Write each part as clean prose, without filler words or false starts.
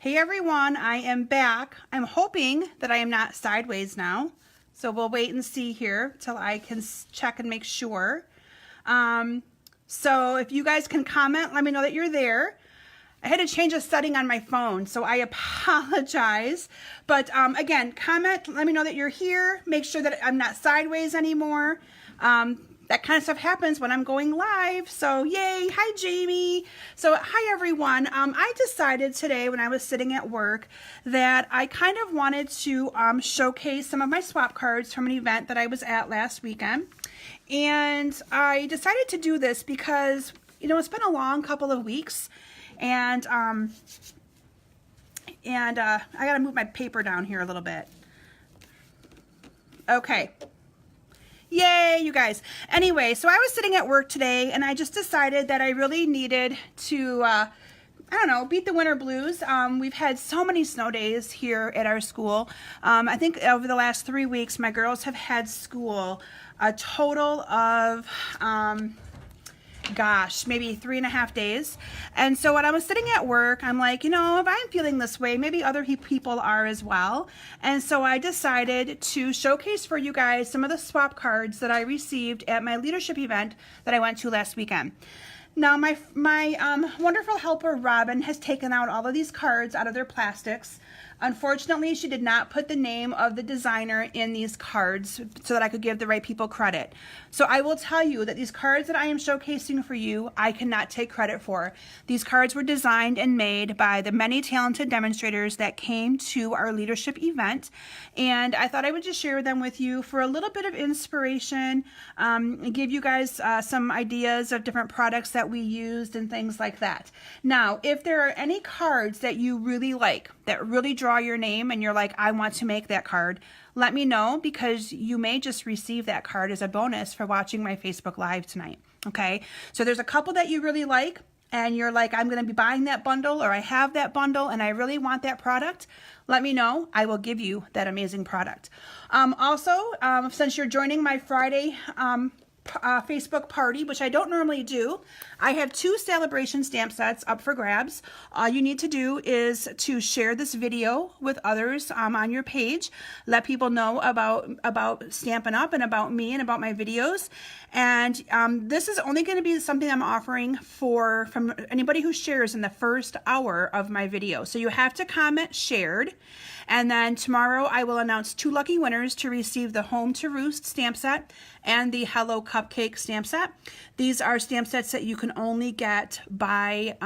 Hey everyone, I am back. I'm hoping that I am not sideways now. So we'll wait and see here till I can check and make sure. So if you guys can comment, let me know that you're there. I had to change a setting on my phone, so I apologize. But again, comment, let me know that you're here. Make sure that I'm not sideways anymore. That kind of stuff happens when I'm going live. So yay, hi Jamie. So hi everyone. I decided today when I was sitting at work that I kind of wanted to showcase some of my swap cards from an event that I was at last weekend. And I decided to do this because, you know, it's been a long couple of weeks and I gotta move my paper down here a little bit. Okay. Yay, you guys. Anyway, so I was sitting at work today and I just decided that I really needed to, I don't know, beat the winter blues. We've had so many snow days here at our school. I think over the last 3 weeks, my girls have had school a total of, gosh, maybe 3.5 days. And so when I was sitting at work, I'm like, you know, if I'm feeling this way, maybe other people are as well. And so I decided to showcase for you guys some of the swap cards that I received at my leadership event that I went to last weekend. Now, my wonderful helper, Robin, has taken out all of these cards out of their plastics. Unfortunately, she did not put the name of the designer in these cards so that I could give the right people credit. So I will tell you that these cards that I am showcasing for you, I cannot take credit for. These cards were designed and made by the many talented demonstrators that came to our leadership event. And I thought I would just share them with you for a little bit of inspiration, and give you guys some ideas of different products that we used and things like that. Now, if there are any cards that you really like, that really draw your name and you're like, I want to make that card, let me know, because you may just receive that card as a bonus for watching my Facebook Live tonight. Okay, so there's a couple that you really like and you're like, I'm going to be buying that bundle, or I have that bundle and I really want that product. Let me know. I will give you that amazing product. Also, since you're joining my Friday Facebook party, which I don't normally do, I have 2 Saleabration stamp sets up for grabs. All you need to do is to share this video with others on your page. Let people know about Stampin' Up! And about me and about my videos. And this is only going to be something I'm offering from anybody who shares in the first hour of my video. So you have to comment shared. And then tomorrow I will announce 2 lucky winners to receive the Home to Roost stamp set and the Hello Cupcake stamp set. These are stamp sets that you can only get by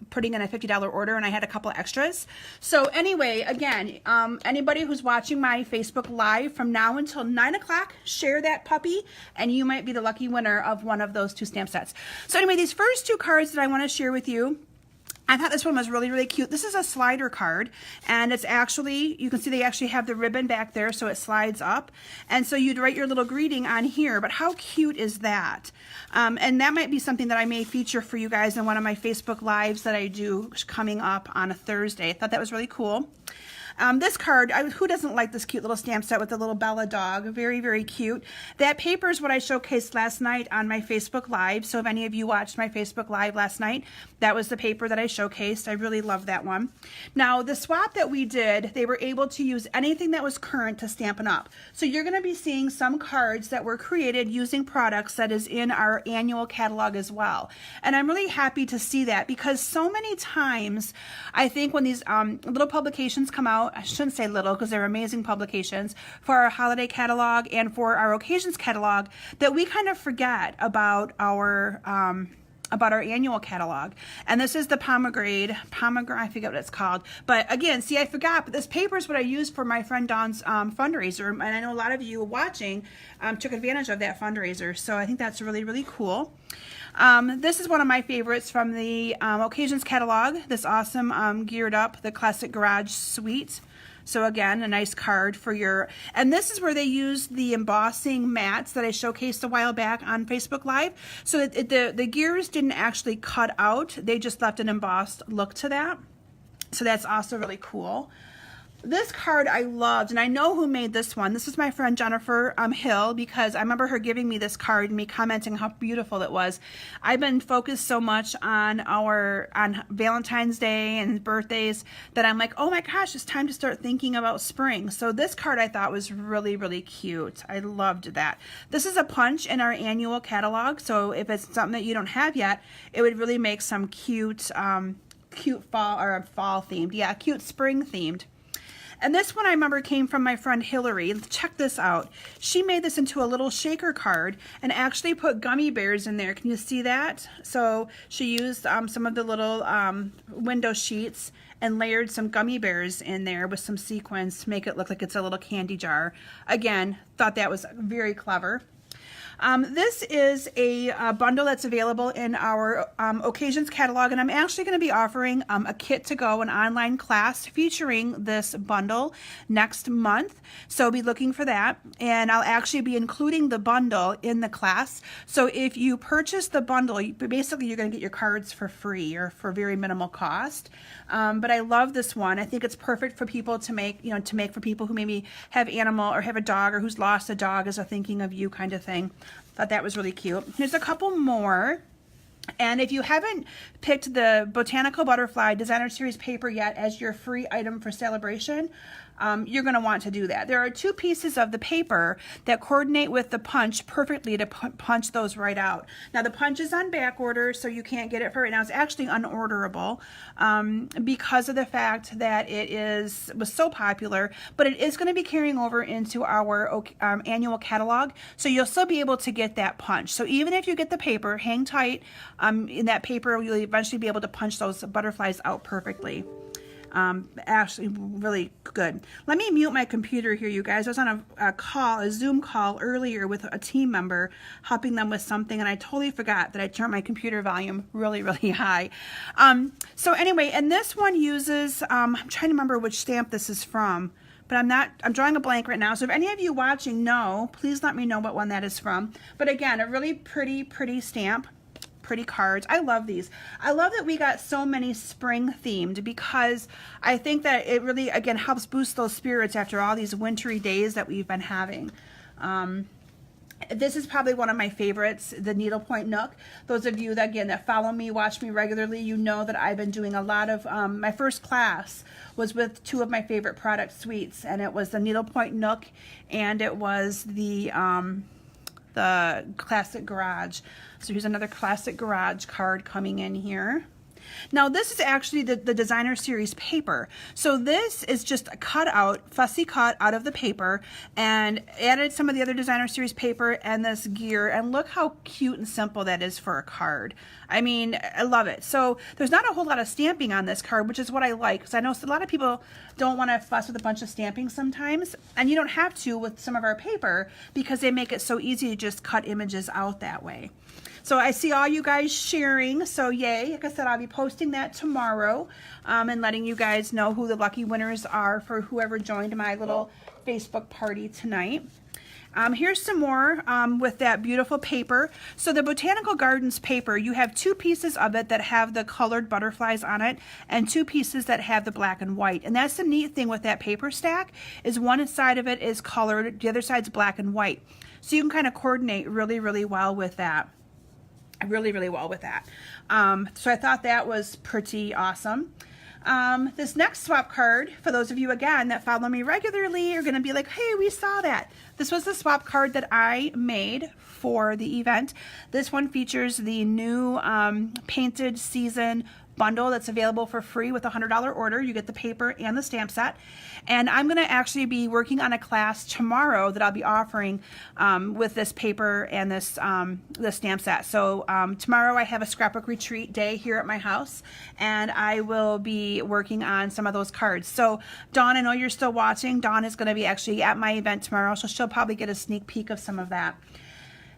putting in a $50 order, and I had a couple extras. So anyway, again, anybody who's watching my Facebook Live from now until 9 o'clock, share that puppy, and you might be the lucky winner of one of those 2 stamp sets. So anyway, these first 2 cards that I want to share with you, I thought this one was really, really cute. This is a slider card, and it's actually, you can see they actually have the ribbon back there, so it slides up. And so you'd write your little greeting on here, but how cute is that? And that might be something that I may feature for you guys in one of my Facebook Lives that I do coming up on a Thursday. I thought that was really cool. This card, who doesn't like this cute little stamp set with the little Bella dog? Very, very cute. That paper is what I showcased last night on my Facebook Live. So if any of you watched my Facebook Live last night, that was the paper that I showcased. I really love that one. Now, the swap that we did, they were able to use anything that was current to Stampin' Up! So you're going to be seeing some cards that were created using products that is in our annual catalog as well. And I'm really happy to see that, because so many times, I think when these little publications come out, I shouldn't say little because they're amazing publications, for our holiday catalog and for our occasions catalog, that we kind of forget about our annual catalog. And this is the pomegranate, I forget what it's called. But again, see, I forgot, but this paper is what I used for my friend Dawn's fundraiser. And I know a lot of you watching took advantage of that fundraiser. So I think that's really, really cool. This is one of my favorites from the Occasions catalog, this awesome Geared Up, the Classic Garage Suite. So again, a nice card for your, and this is where they use the embossing mats that I showcased a while back on Facebook Live. So the gears didn't actually cut out, they just left an embossed look to that. So that's also really cool. This card I loved, and I know who made this one. This is my friend Jennifer Hill, because I remember her giving me this card and me commenting how beautiful it was. I've been focused so much on Valentine's Day and birthdays that I'm like, oh my gosh, it's time to start thinking about spring. So this card I thought was really, really cute. I loved that. This is a punch in our annual catalog, so if it's something that you don't have yet, it would really make some cute cute fall themed, yeah, cute spring themed. And this one I remember came from my friend Hillary. Check this out. She made this into a little shaker card and actually put gummy bears in there. Can you see that? So she used some of the little window sheets and layered some gummy bears in there with some sequins to make it look like it's a little candy jar. Again, thought that was very clever. This is a bundle that's available in our Occasions catalog, and I'm actually going to be offering a kit to go, an online class featuring this bundle next month. So be looking for that, and I'll actually be including the bundle in the class. So if you purchase the bundle, basically you're going to get your cards for free or for very minimal cost. But I love this one. I think it's perfect for people to make, for people who maybe have animal or have a dog or who's lost a dog as a thinking of you kind of thing. Thought that was really cute. Here's a couple more. And if you haven't picked the Botanical Butterfly Designer Series paper yet as your free item for Saleabration, you're going to want to do that. There are two pieces of the paper that coordinate with the punch perfectly to punch those right out. Now the punch is on back order, so you can't get it for right now. It's actually unorderable because of the fact that it was so popular, but it is going to be carrying over into our annual catalog, so you'll still be able to get that punch. So even if you get the paper, hang tight. In that paper, you'll eventually be able to punch those butterflies out perfectly. Actually really good. Let me mute my computer here, you guys. I was on a Zoom call earlier with a team member helping them with something, and I totally forgot that I turned my computer volume really, really high. So anyway, and this one uses, I'm trying to remember which stamp this is from, but I'm drawing a blank right now. So if any of you watching know, please let me know what one that is from. But again, a really pretty stamp. Pretty cards. I love these. I love that we got so many spring themed, because I think that it really, again, helps boost those spirits after all these wintry days that we've been having. This is probably one of my favorites, the Needlepoint Nook. Those of you that, again, that follow me, watch me regularly, you know that I've been doing a lot of, my first class was with two of my favorite product suites, and it was the Needlepoint Nook and it was the Classic Garage. So here's another Classic Garage card coming in here. Now this is actually the Designer Series paper. So this is just fussy cut out of the paper, and added some of the other Designer Series paper and this gear, and look how cute and simple that is for a card. I mean, I love it. So there's not a whole lot of stamping on this card, which is what I like, because I know a lot of people don't want to fuss with a bunch of stamping sometimes, and you don't have to with some of our paper because they make it so easy to just cut images out that way. So I see all you guys sharing, so yay. Like I said, I'll be posting that tomorrow and letting you guys know who the lucky winners are for whoever joined my little Facebook party tonight. Here's some more with that beautiful paper. So the Botanical Gardens paper, you have two pieces of it that have the colored butterflies on it and two pieces that have the black and white. And that's the neat thing with that paper stack, is one side of it is colored, the other side's black and white. So you can kind of coordinate really, really well with that. Really well with that. So I thought that was pretty awesome. This next swap card, for those of you again that follow me regularly, are going to be like, hey, we saw that. This was the swap card that I made for the event. This one features the new painted season bundle that's available for free with a $100 order. You get the paper and the stamp set. And I'm going to actually be working on a class tomorrow that I'll be offering with this paper and this the stamp set. So tomorrow I have a scrapbook retreat day here at my house, and I will be working on some of those cards. So Dawn, I know you're still watching. Dawn is going to be actually at my event tomorrow, so she'll probably get a sneak peek of some of that.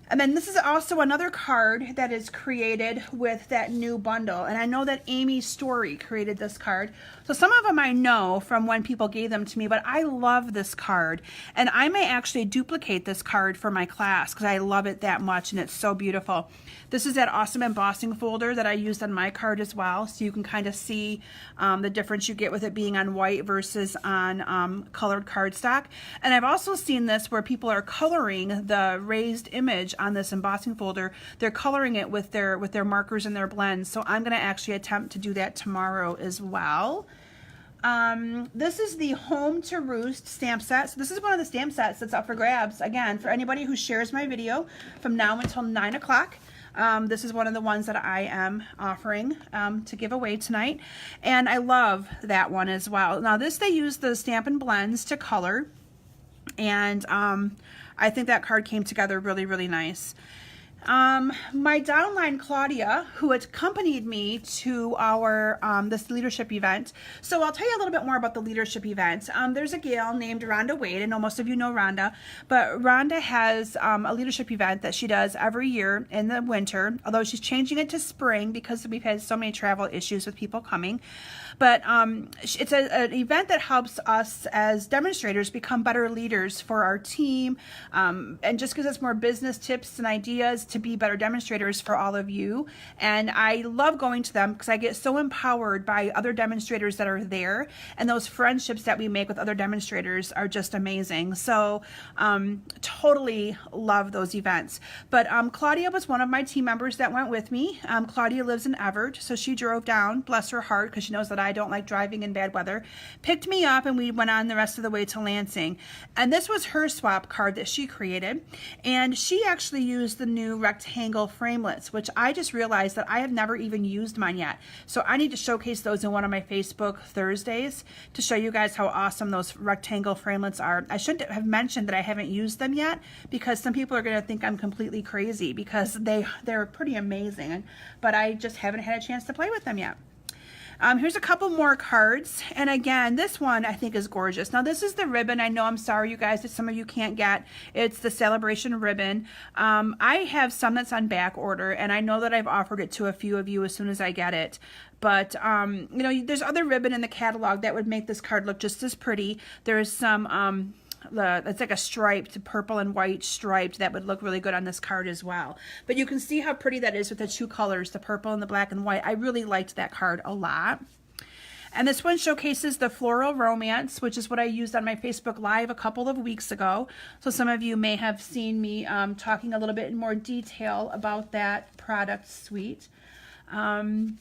And then this is also another card that is created with that new bundle. And I know that Amy Story created this card. So some of them I know from when people gave them to me, but I love this card. And I may actually duplicate this card for my class because I love it that much and it's so beautiful. This is that awesome embossing folder that I used on my card as well. So you can kind of see the difference you get with it being on white versus on colored cardstock. And I've also seen this where people are coloring the raised image on this embossing folder. They're coloring it with their markers and their blends. So I'm going to actually attempt to do that tomorrow as well. This is the Home to Roost stamp set. So this is one of the stamp sets that's up for grabs. Again, for anybody who shares my video from now until 9 o'clock. This is one of the ones that I am offering to give away tonight. And I love that one as well. Now this, they use the Stampin' Blends to color. And I think that card came together really, really nice. My downline Claudia, who accompanied me to our this leadership event. So I'll tell you a little bit more about the leadership event. There's a gal named Rhonda Wade. I know most of you know Rhonda, but Rhonda has a leadership event that she does every year in the winter, although she's changing it to spring because we've had so many travel issues with people coming. But it's an event that helps us as demonstrators become better leaders for our team, and just gives us more business tips and ideas to be better demonstrators for all of you. And I love going to them because I get so empowered by other demonstrators that are there, and those friendships that we make with other demonstrators are just amazing. So totally love those events. But Claudia was one of my team members that went with me. Claudia lives in Everett, so she drove down, bless her heart, because she knows that I don't like driving in bad weather, picked me up, and we went on the rest of the way to Lansing. And this was her swap card that she created, and she actually used the new rectangle framelits, which I just realized that I have never even used mine yet. So I need to showcase those in one of my Facebook Thursdays to show you guys how awesome those rectangle framelits are. I shouldn't have mentioned that I haven't used them yet because some people are going to think I'm completely crazy because they're pretty amazing, but I just haven't had a chance to play with them yet. Here's a couple more cards, and again, this one I think is gorgeous. Now this is the ribbon. I know, I'm sorry you guys that some of you can't get. It's the Saleabration ribbon. I have some that's on back order, and I know that I've offered it to a few of you as soon as I get it. But you know, there's other ribbon in the catalog that would make this card look just as pretty. There's some it's like a striped, purple and white striped, that would look really good on this card as well. But you can see how pretty that is with the two colors, the purple and the black and white. I really liked that card a lot. And this one showcases the Floral Romance, which is what I used on my Facebook Live a couple of weeks ago. So some of you may have seen me talking a little bit in more detail about that product suite. And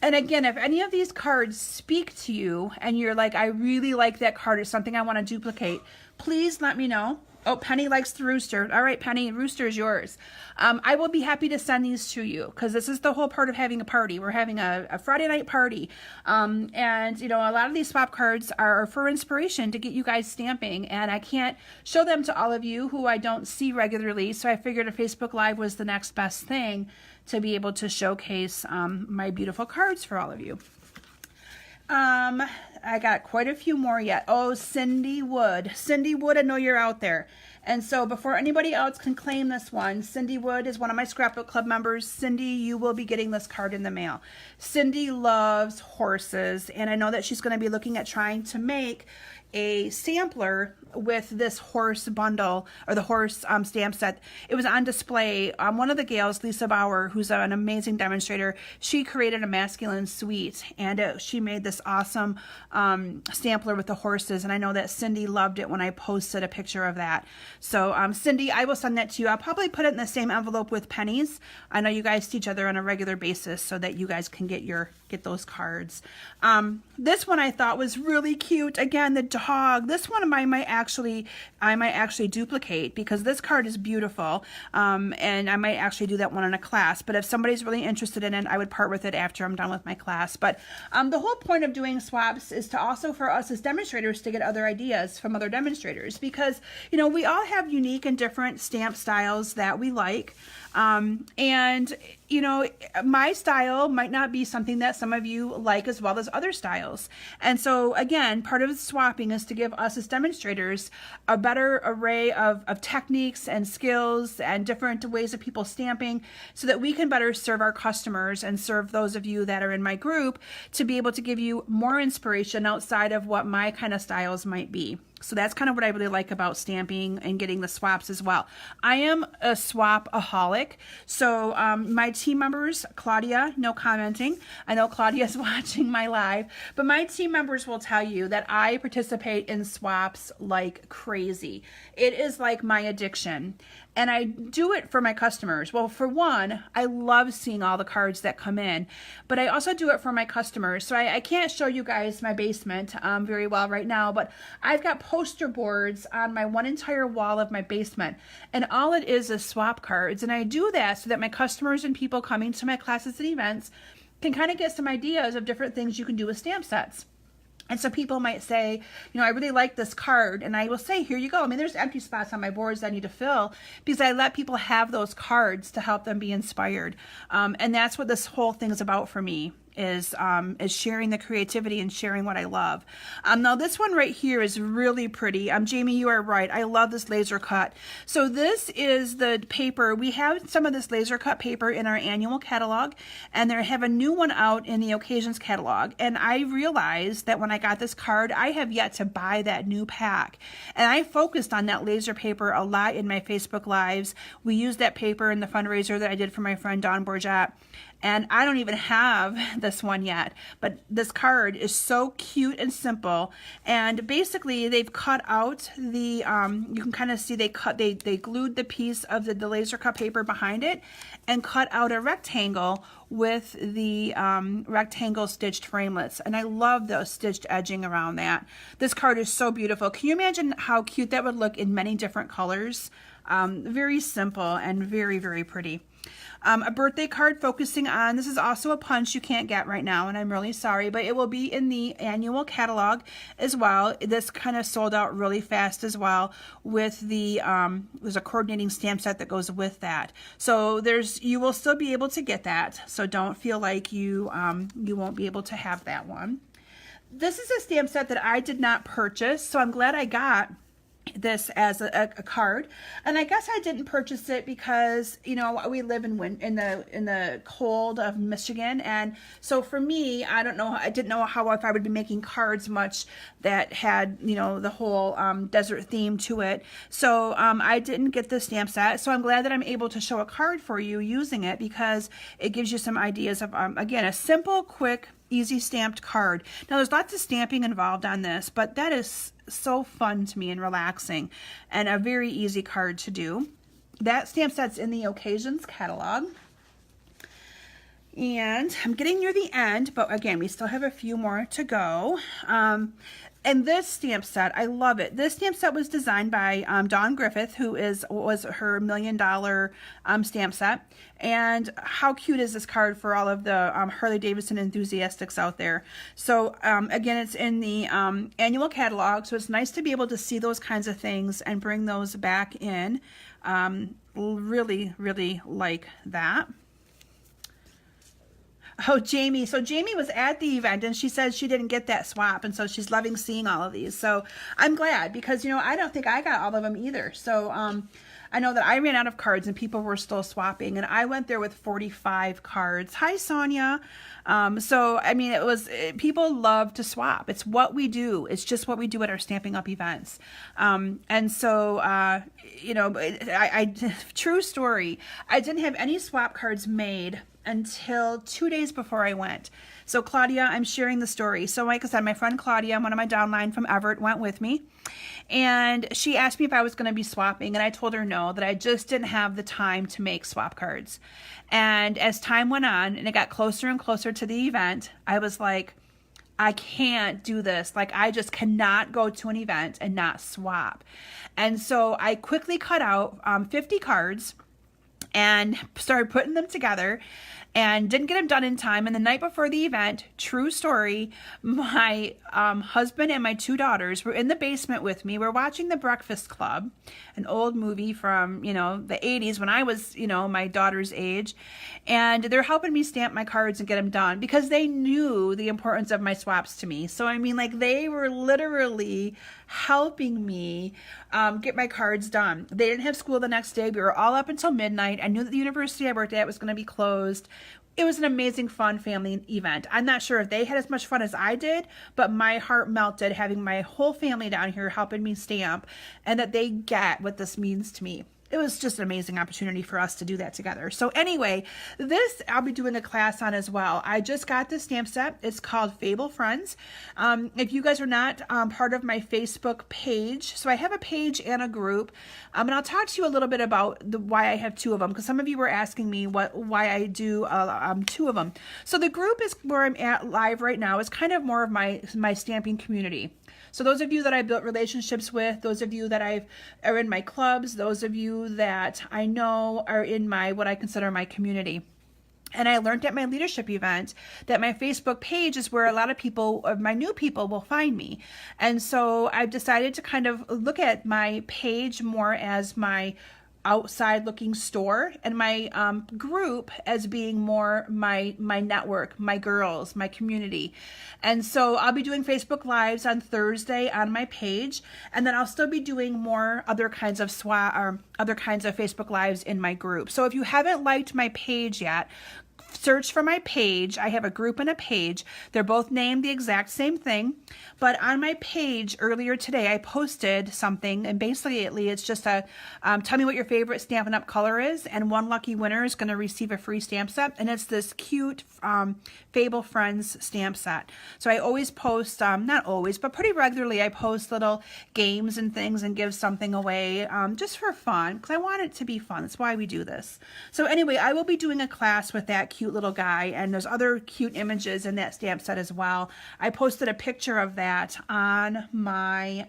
again, if any of these cards speak to you and you're like, I really like that card, it's something I want to duplicate, please let me know. Oh, Penny likes the rooster. All right, Penny, rooster is yours. I will be happy to send these to you because this is the whole part of having a party. We're having a Friday night party. And, you know, a lot of these swap cards are for inspiration to get you guys stamping. And I can't show them to all of you who I don't see regularly. So I figured a Facebook Live was the next best thing to be able to showcase my beautiful cards for all of you. I got quite a few more yet. Oh, Cindy Wood. Cindy Wood, I know you're out there. And so before anybody else can claim this one, Cindy Wood is one of my Scrapbook Club members. Cindy, you will be getting this card in the mail. Cindy loves horses, and I know that she's going to be looking at trying to make a sampler with this horse bundle, or the horse stamp set. It was on display. One of the gals, Lisa Bauer, who's an amazing demonstrator, she created a masculine suite, and she made this awesome sampler with the horses, and I know that Cindy loved it when I posted a picture of that. So Cindy, I will send that to you. I'll probably put it in the same envelope with Penny's. I know you guys see each other on a regular basis so that you guys can get those cards. This one I thought was really cute. Again, the dog. This one I might actually duplicate because this card is beautiful, and I might actually do that one in a class. But if somebody's really interested in it, I would part with it after I'm done with my class. But the whole point of doing swaps is to also, for us as demonstrators, to get other ideas from other demonstrators, because, you know, we all have unique and different stamp styles that we like. And you know, my style might not be something that some of you like as well as other styles. And so again, part of swapping is to give us as demonstrators a better array of techniques and skills and different ways of people stamping so that we can better serve our customers and serve those of you that are in my group to be able to give you more inspiration outside of what my kind of styles might be. So that's kind of what I really like about stamping and getting the swaps as well. I am a swap-aholic. So my team members, Claudia, no commenting. I know Claudia's watching my live, but my team members will tell you that I participate in swaps like crazy. It is like my addiction. And I do it for my customers. Well, for one, I love seeing all the cards that come in, but I also do it for my customers. So I can't show you guys my basement very well right now, but I've got poster boards on my one entire wall of my basement, and all it is swap cards. And I do that so that my customers and people coming to my classes and events can kind of get some ideas of different things you can do with stamp sets. And so people might say, you know, I really like this card, and I will say, here you go. I mean, there's empty spots on my boards I need to fill because I let people have those cards to help them be inspired. And that's what this whole thing is about for me. Is sharing the creativity and sharing what I love. Now this one right here is really pretty. Jamie, you are right. I love this laser cut. So this is the paper. We have some of this laser cut paper in our annual catalog, and they have a new one out in the Occasions catalog. And I realized that when I got this card, I have yet to buy that new pack. And I focused on that laser paper a lot in my Facebook Lives. We used that paper in the fundraiser that I did for my friend Dawn Bourget. And I don't even have this one yet, but this card is so cute and simple. And basically they've cut out the, you can kind of see they glued the piece of the laser cut paper behind it and cut out a rectangle with the rectangle stitched framelits. And I love those stitched edging around that. This card is so beautiful. Can you imagine how cute that would look in many different colors? Very simple and very, very pretty. A birthday card focusing on, this is also a punch you can't get right now, and I'm really sorry, but it will be in the annual catalog as well. This kind of sold out really fast as well with the, there's a coordinating stamp set that goes with that. So you will still be able to get that, so don't feel like you won't be able to have that one. This is a stamp set that I did not purchase, so I'm glad I got this as a card, and I guess I didn't purchase it because, you know, we live in the cold of Michigan, and so for me, I didn't know how if I would be making cards much that had, you know, the whole desert theme to it. So I didn't get the stamp set. So I'm glad that I'm able to show a card for you using it because it gives you some ideas of again, a simple, quick, easy stamped card. Now there's lots of stamping involved on this, but that is so fun to me and relaxing and a very easy card to do. That stamp set's in the Occasions catalog. And I'm getting near the end, but again, we still have a few more to go. And this stamp set, I love it. This stamp set was designed by Dawn Griffith, who was her $1 million stamp set. And how cute is this card for all of the Harley-Davidson enthusiasts out there? So again, it's in the annual catalog, so it's nice to be able to see those kinds of things and bring those back in. Really, really like that. Oh, Jamie. So Jamie was at the event and she said she didn't get that swap, and so she's loving seeing all of these. So I'm glad because, you know, I don't think I got all of them either. So I know that I ran out of cards and people were still swapping, and I went there with 45 cards. Hi, Sonia. So, I mean, people love to swap. It's what we do. It's just what we do at our Stamping Up events. And so, you know, true story, I didn't have any swap cards made until 2 days before I went. So Claudia, I'm sharing the story. So like I said, my friend Claudia, one of my downline from Everett, went with me. And she asked me if I was going to be swapping, and I told her no, that I just didn't have the time to make swap cards. And as time went on and it got closer and closer to the event, I was like, I can't do this. Like, I just cannot go to an event and not swap. And so I quickly cut out 50 cards and started putting them together. and didn't get them done in time. And the night before the event, true story, my husband and my 2 daughters were in the basement with me. We're watching The Breakfast Club, an old movie from, you know, the 80s when I was, you know, my daughter's age. And they're helping me stamp my cards and get them done because they knew the importance of my swaps to me. So, I mean, like, they were literally helping me get my cards done. They didn't have school the next day. We were all up until midnight. I knew that the university I worked at was going to be closed. It was an amazing, fun family event. I'm not sure if they had as much fun as I did, but my heart melted having my whole family down here helping me stamp, and that they get what this means to me. It was just an amazing opportunity for us to do that together. So anyway, this I'll be doing a class on as well. I just got this stamp set. It's called Fable Friends. If you guys are not part of my Facebook page, so I have a page and a group, and I'll talk to you a little bit about why I have 2 of them, because some of you were asking me why I do 2 of them. So the group is where I'm at live right now. It's kind of more of my stamping community. So those of you that I built relationships with, those of you that are in my clubs, those of you that I know are in my, what I consider my community. And I learned at my leadership event that my Facebook page is where a lot of people, my new people, will find me. And so I've decided to kind of look at my page more as my outside looking store, and my group as being more my network, my girls, my community. And so I'll be doing Facebook Lives on Thursday on my page, and then I'll still be doing more other kinds of Facebook Lives in my group. So if you haven't liked my page yet, search for my page. I have a group and a page. They're both named the exact same thing. But on my page earlier today, I posted something, and basically it's just a tell me what your favorite Stampin' Up! Color is, and one lucky winner is going to receive a free stamp set, and it's this cute Fable Friends stamp set. So I always post, not always, but pretty regularly, I post little games and things and give something away just for fun, because I want it to be fun. That's why we do this. So anyway, I will be doing a class with that cute little guy, and there's other cute images in that stamp set as well. I posted a picture of that on my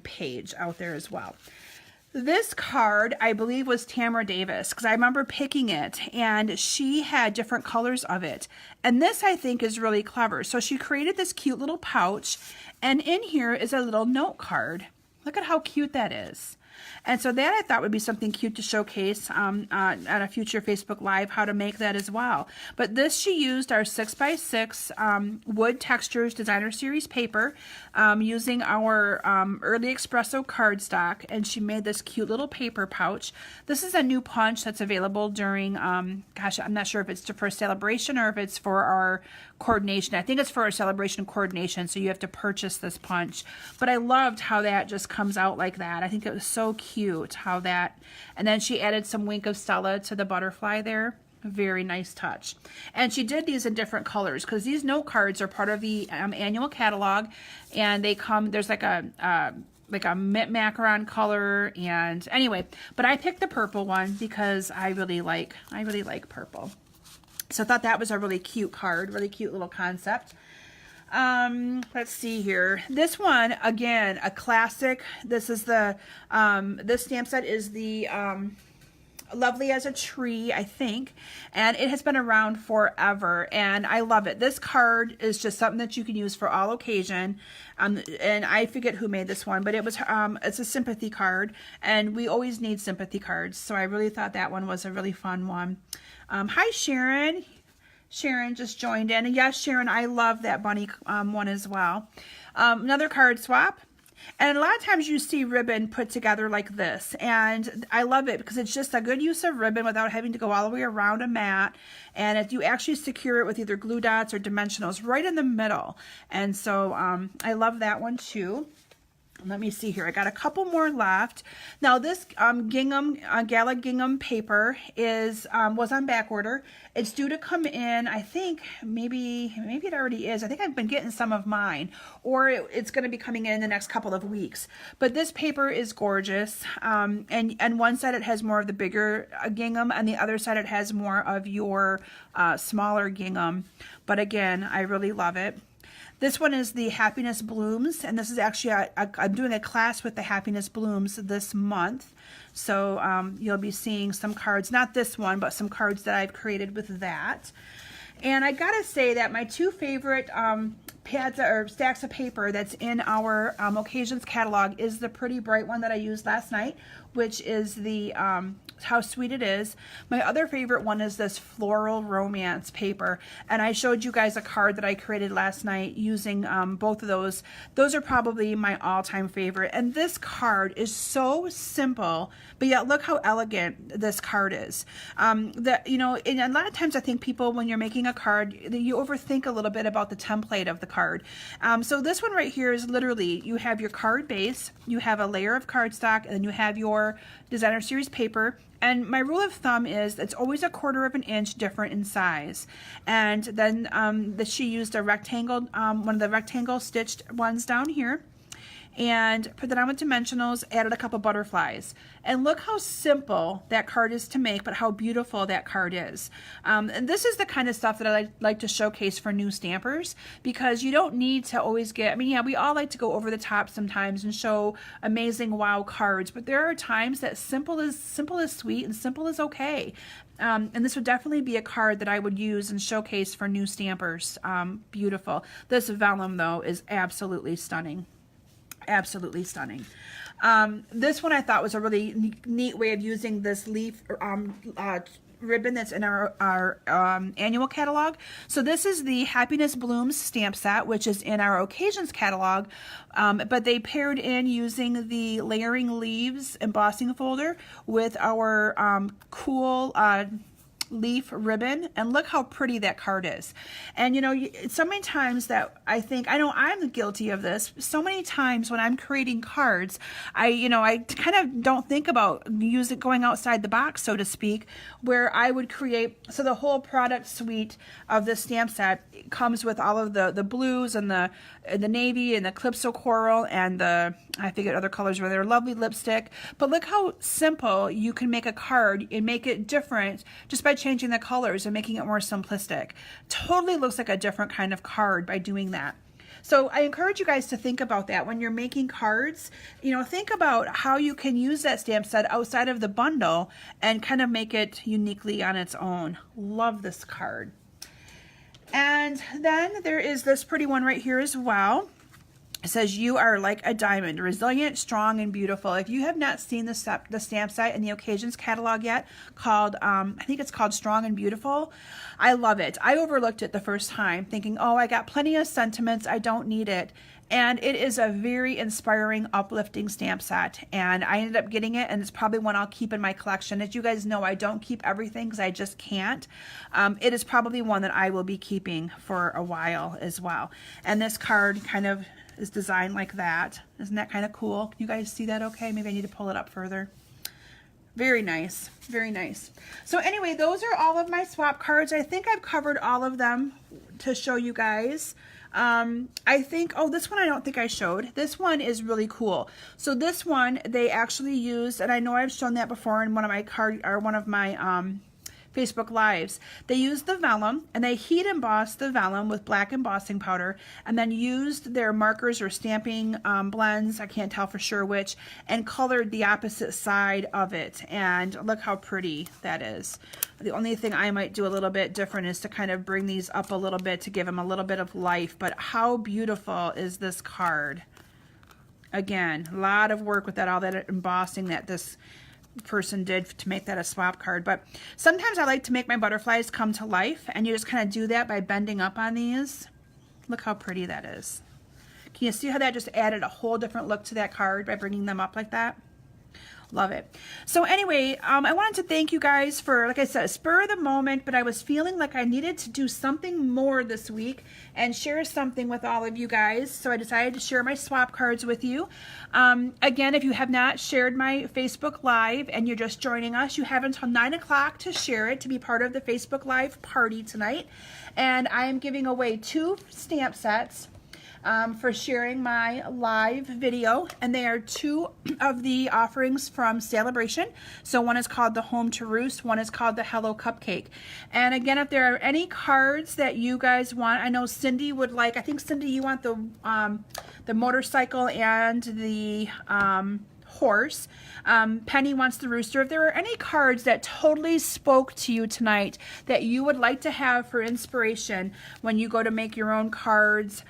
page out there as well. This card, I believe, was Tamara Davis, because I remember picking it, and she had different colors of it. And this, I think, is really clever. So she created this cute little pouch, and in here is a little note card. Look at how cute that is. And so that I thought would be something cute to showcase on a future Facebook Live, how to make that as well. But this, she used our 6x6 wood textures designer series paper using our early espresso cardstock, and she made this cute little paper pouch. This is a new punch that's available during, gosh, I'm not sure if it's for Saleabration or if it's for our coordination. I think it's for our celebration coordination, so you have to purchase this punch. But I loved how that just comes out like that. I think it was so cute how that, and then she added some Wink of Stella to the butterfly there. Very nice touch. And she did these in different colors, because these note cards are part of the annual catalog, and they come, there's like a mint macaron color, and anyway, but I picked the purple one because I really like purple. So I thought that was a really cute card, really cute little concept. Let's see here. This one, again, a classic. This is the, this stamp set is the Lovely as a Tree, I think, and it has been around forever, and I love it. This card is just something that you can use for all occasion, and I forget who made this one, but it was it's a sympathy card, and we always need sympathy cards, so I really thought that one was a really fun one. Hi, Sharon. Sharon just joined in, and yes, Sharon, I love that bunny one as well. Another card swap. And a lot of times you see ribbon put together like this, and I love it because it's just a good use of ribbon without having to go all the way around a mat, and if you actually secure it with either glue dots or dimensionals right in the middle. And so I love that one too. Let me see here. I got a couple more left. Now this gingham, Gala gingham paper was on back order. It's due to come in, I think, maybe it already is. I think I've been getting some of mine, or it's going to be coming in the next couple of weeks. But this paper is gorgeous. And one side it has more of the bigger gingham, and the other side it has more of your smaller gingham. But again, I really love it. This one is the Happiness Blooms, and this is actually, I'm doing a class with the Happiness Blooms this month. So you'll be seeing some cards, not this one, but some cards that I've created with that. And I gotta say that my two favorite pads or stacks of paper that's in our Occasions catalog is the pretty bright one that I used last night, which is the How Sweet It Is. My other favorite one is this Floral Romance paper, and I showed you guys a card that I created last night using both of those. Those are probably my all-time favorite, and this card is so simple, but yet look how elegant this card is. You know, and a lot of times I think people, when you're making a card, you overthink a little bit about the template of the card. So this one right here is literally, you have your card base, you have a layer of cardstock, and then you have your designer series paper. And my rule of thumb is it's always 1/4 of an inch different in size. And then she used a rectangle, one of the rectangle stitched ones down here, and put that on with dimensionals, added a couple butterflies. And look how simple that card is to make, but how beautiful that card is. And this is the kind of stuff that I like to showcase for new stampers, because you don't need to always get, I mean, yeah, we all like to go over the top sometimes and show amazing wow cards, but there are times that simple is sweet and simple is okay. And this would definitely be a card that I would use and showcase for new stampers. Beautiful. This vellum, though, is absolutely stunning. Absolutely stunning. This one I thought was a really neat way of using this leaf ribbon that's in our annual catalog. So this is the Happiness Blooms stamp set, which is in our Occasions catalog, but they paired in using the Layering Leaves embossing folder with our cool leaf ribbon, and look how pretty that card is. And you know, so many times that I know I'm guilty of this, so many times when I'm creating cards, I kind of don't think about going outside the box, so to speak, where I would create, so the whole product suite of this stamp set comes with all of the blues and the navy and the Calypso Coral and I forget other colors were there, lovely lipstick. But look how simple you can make a card and make it different just by changing the colors and making it more simplistic. Totally looks like a different kind of card by doing that. So I encourage you guys to think about that when you're making cards. You know, think about how you can use that stamp set outside of the bundle and kind of make it uniquely on its own. Love this card. And then there is this pretty one right here as well. It says, "You are like a diamond, resilient, strong, and beautiful." If you have not seen the stamp set in the Occasions catalog yet, called, I think it's called Strong and Beautiful, I love it. I overlooked it the first time, thinking, oh, I got plenty of sentiments, I don't need it. And it is a very inspiring, uplifting stamp set. And I ended up getting it, and it's probably one I'll keep in my collection. As you guys know, I don't keep everything because I just can't. It is probably one that I will be keeping for a while as well. And this card kind of is designed like that. Isn't that kind of cool? Can you guys see that okay? Maybe I need to pull it up further. Very nice. Very nice. So anyway, those are all of my swap cards. I think I've covered all of them to show you guys. I think, oh, this one I don't think I showed. This one is really cool. So this one they actually used, and I know I've shown that before in one of my Facebook Lives. They used the vellum and they heat embossed the vellum with black embossing powder, and then used their markers or stamping blends, I can't tell for sure which, and colored the opposite side of it. And look how pretty that is. The only thing I might do a little bit different is to kind of bring these up a little bit to give them a little bit of life. But how beautiful is this card? Again, a lot of work with that, all that embossing that this person did to make that a swap card. But sometimes I like to make my butterflies come to life, and you just kind of do that by bending up on these. Look how pretty that is. Can you see how that just added a whole different look to that card by bringing them up like that? Love it. So anyway, I wanted to thank you guys for, like I said, spur of the moment, but I was feeling like I needed to do something more this week and share something with all of you guys. So I decided to share my swap cards with you. Again, if you have not shared my Facebook Live and you're just joining us, you have until 9 o'clock to share it, to be part of the Facebook Live party tonight. And I am giving away 2 stamp sets. for sharing my live video. And they are 2 of the offerings from Saleabration. So one is called the Home to Roost, one is called the Hello Cupcake. And again, if there are any cards that you guys want, I know Cindy would like, I think Cindy, you want the motorcycle and the horse. Penny wants the rooster. If there are any cards that totally spoke to you tonight that you would like to have for inspiration when you go to make your own cards,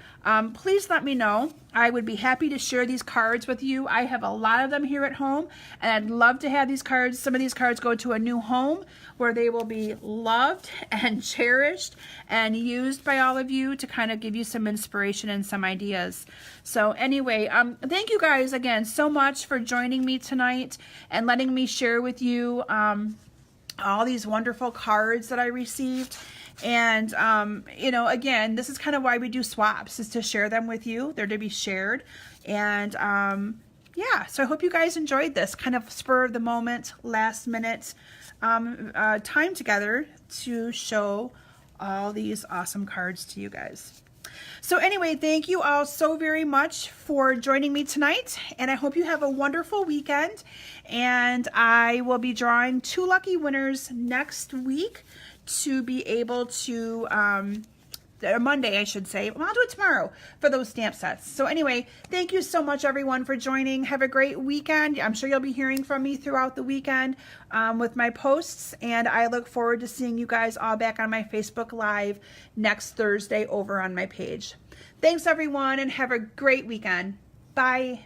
please let me know. I would be happy to share these cards with you. I have a lot of them here at home, and I'd love to have these cards. Some of these cards go to a new home where they will be loved and cherished and used by all of you to kind of give you some inspiration and some ideas. So anyway, thank you guys again so much for joining me tonight and letting me share with you all these wonderful cards that I received. And, you know, again, this is kind of why we do swaps, is to share them with you. They're to be shared. And, yeah, so I hope you guys enjoyed this kind of spur of the moment, last minute time together to show all these awesome cards to you guys. So anyway, thank you all so very much for joining me tonight, and I hope you have a wonderful weekend. And I will be drawing 2 lucky winners next week to be able to, Monday, I should say. Well, I'll do it tomorrow for those stamp sets. So anyway, thank you so much, everyone, for joining. Have a great weekend. I'm sure you'll be hearing from me throughout the weekend with my posts, and I look forward to seeing you guys all back on my Facebook Live next Thursday over on my page. Thanks, everyone, and have a great weekend. Bye.